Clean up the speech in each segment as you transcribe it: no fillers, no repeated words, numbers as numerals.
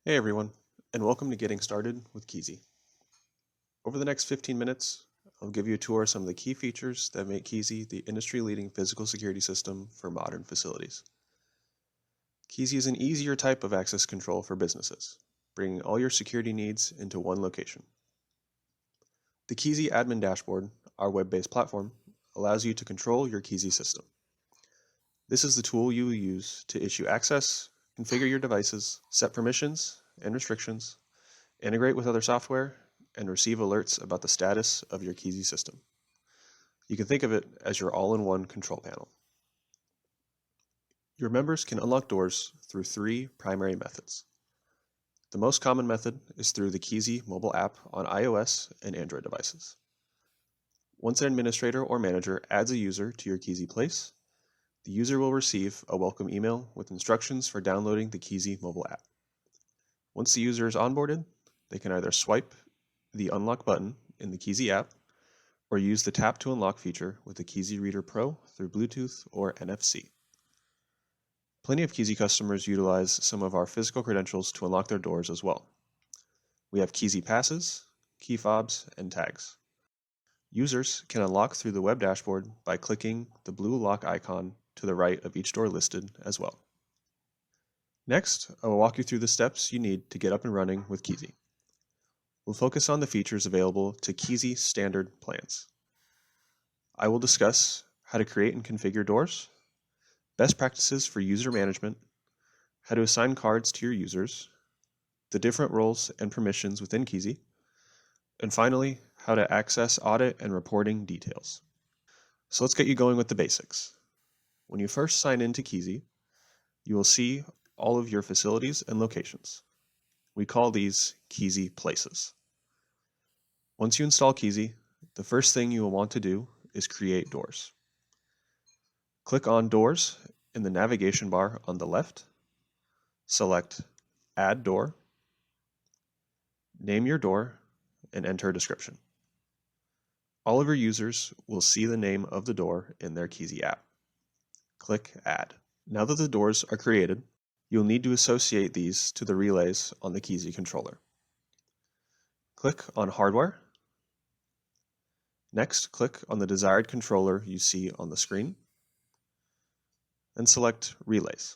Hey everyone, and welcome to Getting Started with Kisi. Over the next 15 minutes, I'll give you a tour of some of the key features that make Kisi the industry-leading physical security system for modern facilities. Kisi is an easier type of access control for businesses, bringing all your security needs into one location. The Kisi Admin Dashboard, our web-based platform, allows you to control your Kisi system. This is the tool you will use to issue access, configure your devices, set permissions and restrictions, integrate with other software, and receive alerts about the status of your Kisi system. You can think of it as your all-in-one control panel. Your members can unlock doors through three primary methods. The most common method is through the Kisi mobile app on iOS and Android devices. Once an administrator or manager adds a user to your Kisi place, the user will receive a welcome email with instructions for downloading the Kisi mobile app. Once the user is onboarded, they can either swipe the unlock button in the Kisi app or use the Tap to Unlock feature with the Kisi Reader Pro through Bluetooth or NFC. Plenty of Kisi customers utilize some of our physical credentials to unlock their doors as well. We have Kisi passes, key fobs, and tags. Users can unlock through the web dashboard by clicking the blue lock icon to the right of each door listed as well. Next, I will walk you through the steps you need to get up and running with Kisi. We'll focus on the features available to Kisi standard plans. I will discuss how to create and configure doors, best practices for user management, how to assign cards to your users, the different roles and permissions within Kisi, and finally, how to access audit and reporting details. So let's get you going with the basics. When you first sign into Kisi, you will see all of your facilities and locations. We call these Kisi places. Once you install Kisi, the first thing you will want to do is create doors. Click on Doors in the navigation bar on the left, select Add Door, name your door, and enter a description. All of your users will see the name of the door in their Kisi app. Click Add. Now that the doors are created, you'll need to associate these to the relays on the Kisi controller. Click on Hardware. Next, click on the desired controller you see on the screen, and select Relays.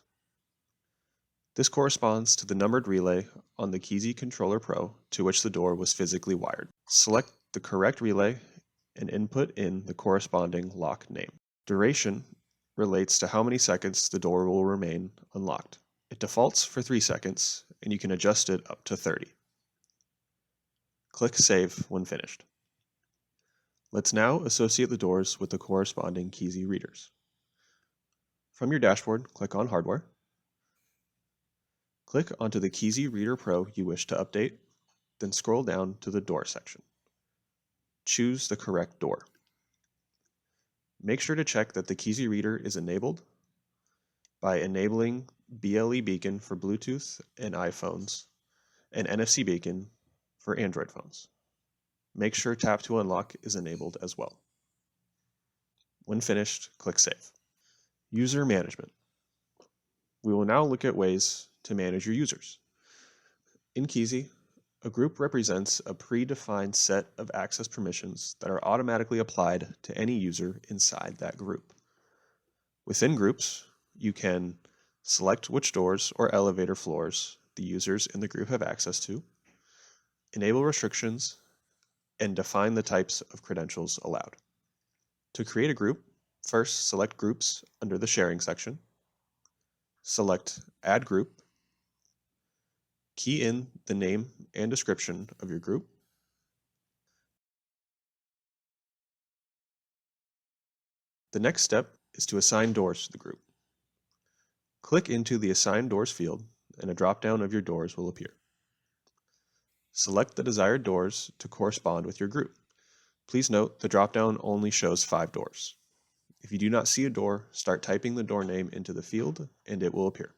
This corresponds to the numbered relay on the Kisi Controller Pro to which the door was physically wired. Select the correct relay and input in the corresponding lock name. Duration relates to how many seconds the door will remain unlocked. It defaults for 3 seconds, and you can adjust it up to 30. Click Save when finished. Let's now associate the doors with the corresponding Kisi readers. From your dashboard, click on Hardware. Click onto the Kisi Reader Pro you wish to update, then scroll down to the Door section. Choose the correct door. Make sure to check that the Kisi Reader is enabled by enabling BLE beacon for Bluetooth and iPhones and NFC beacon for Android phones. Make sure Tap to Unlock is enabled as well. When finished, click Save. User Management. We will now look at ways to manage your users. In Kisi, a group represents a predefined set of access permissions that are automatically applied to any user inside that group. Within groups, you can select which doors or elevator floors the users in the group have access to, enable restrictions, and define the types of credentials allowed. To create a group, first select Groups under the Sharing section, select Add Group, key in the name and description of your group, the next step is to assign doors to the group. Click into the Assign Doors field and a drop-down of your doors will appear. Select the desired doors to correspond with your group. Please note the drop-down only shows 5 doors. If you do not see a door, start typing the door name into the field and it will appear.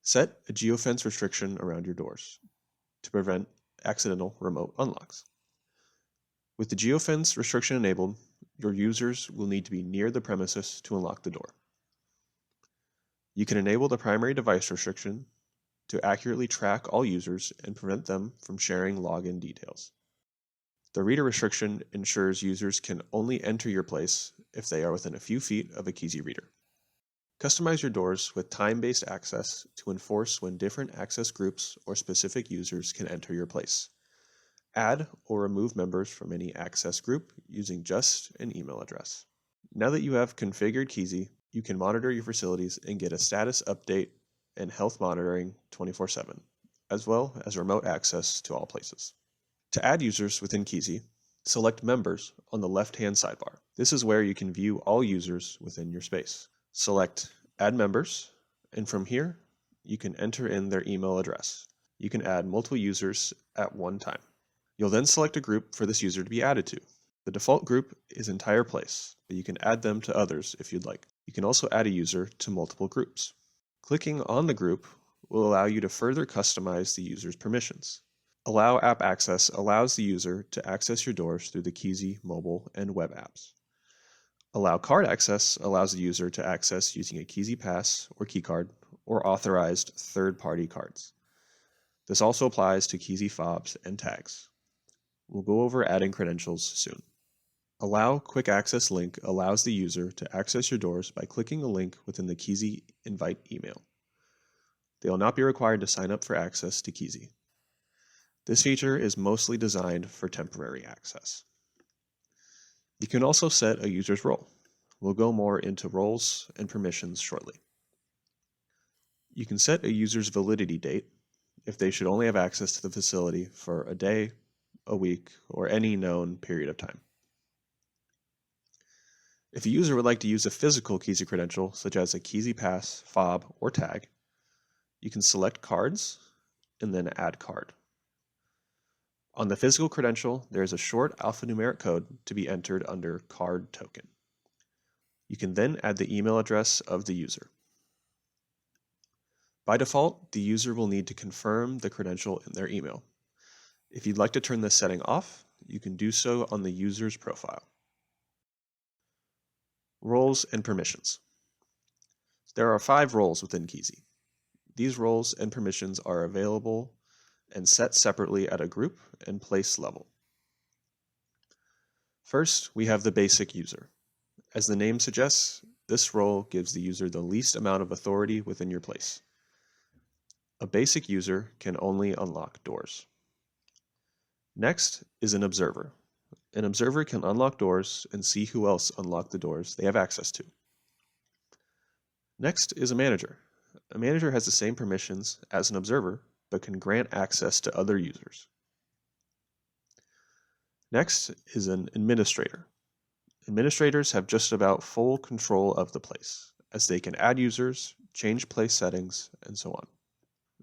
Set a geofence restriction around your doors to prevent accidental remote unlocks. With the geofence restriction enabled, your users will need to be near the premises to unlock the door. You can enable the primary device restriction to accurately track all users and prevent them from sharing login details. The reader restriction ensures users can only enter your place if they are within a few feet of a Kisi reader. Customize your doors with time-based access to enforce when different access groups or specific users can enter your place. Add or remove members from any access group using just an email address. Now that you have configured Kisi, you can monitor your facilities and get a status update and health monitoring 24/7, as well as remote access to all places. To add users within Kisi, select Members on the left-hand sidebar. This is where you can view all users within your space. Select Add Members, and from here, you can enter in their email address. You can add multiple users at one time. You'll then select a group for this user to be added to. The default group is Entire Place, but you can add them to others if you'd like. You can also add a user to multiple groups. Clicking on the group will allow you to further customize the user's permissions. Allow App Access allows the user to access your doors through the Kisi mobile and web apps. Allow Card Access allows the user to access using a Kisi Pass or keycard or authorized third-party cards. This also applies to Kisi fobs and tags. We'll go over adding credentials soon. Allow Quick Access Link allows the user to access your doors by clicking a link within the Kisi invite email. They will not be required to sign up for access to Kisi. This feature is mostly designed for temporary access. You can also set a user's role. We'll go more into roles and permissions shortly. You can set a user's validity date if they should only have access to the facility for a day, a week, or any known period of time. If a user would like to use a physical Kisi credential, such as a Kisi Pass, fob, or tag, you can select Cards and then Add Card. On the physical credential, there is a short alphanumeric code to be entered under Card Token. You can then add the email address of the user. By default, the user will need to confirm the credential in their email. If you'd like to turn this setting off, you can do so on the user's profile. Roles and permissions. There are 5 roles within Kisi. These roles and permissions are available and set separately at a group and place level. First, we have the basic user. As the name suggests, this role gives the user the least amount of authority within your place. A basic user can only unlock doors. Next is an observer. An observer can unlock doors and see who else unlocked the doors they have access to. Next is a manager. A manager has the same permissions as an observer, but can grant access to other users. Next is an administrator. Administrators have just about full control of the place, as they can add users, change place settings, and so on.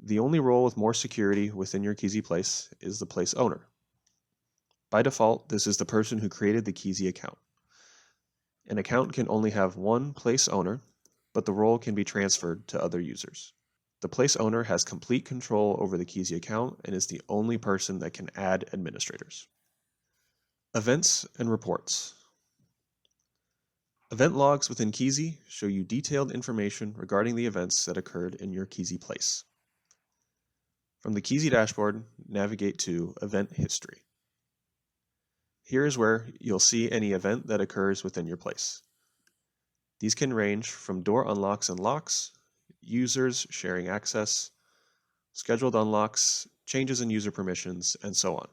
The only role with more security within your Kisi place is the place owner. By default, this is the person who created the Kisi account. An account can only have one place owner, but the role can be transferred to other users. The place owner has complete control over the Kisi account and is the only person that can add administrators. Events and reports. Event logs within Kisi show you detailed information regarding the events that occurred in your Kisi place. From the Kisi dashboard, navigate to Event History. Here is where you'll see any event that occurs within your place. These can range from door unlocks and locks, users sharing access, scheduled unlocks, changes in user permissions, and so on.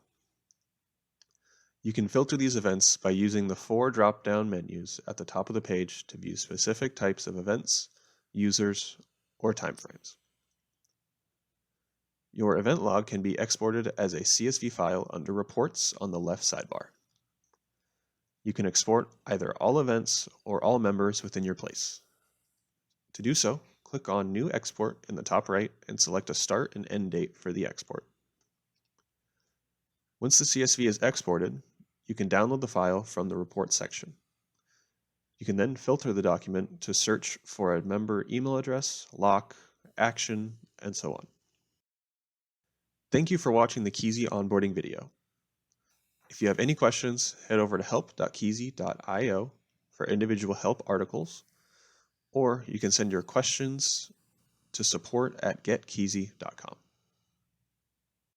You can filter these events by using the 4 drop-down menus at the top of the page to view specific types of events, users, or timeframes. Your event log can be exported as a CSV file under Reports on the left sidebar. You can export either all events or all members within your place. To do so, click on New Export in the top right and select a start and end date for the export. Once the CSV is exported, you can download the file from the Report section. You can then filter the document to search for a member email address, lock, action, and so on. Thank you for watching the Kisi onboarding video. If you have any questions, head over to help.kisi.io for individual help articles, or you can send your questions to support@getkisi.com.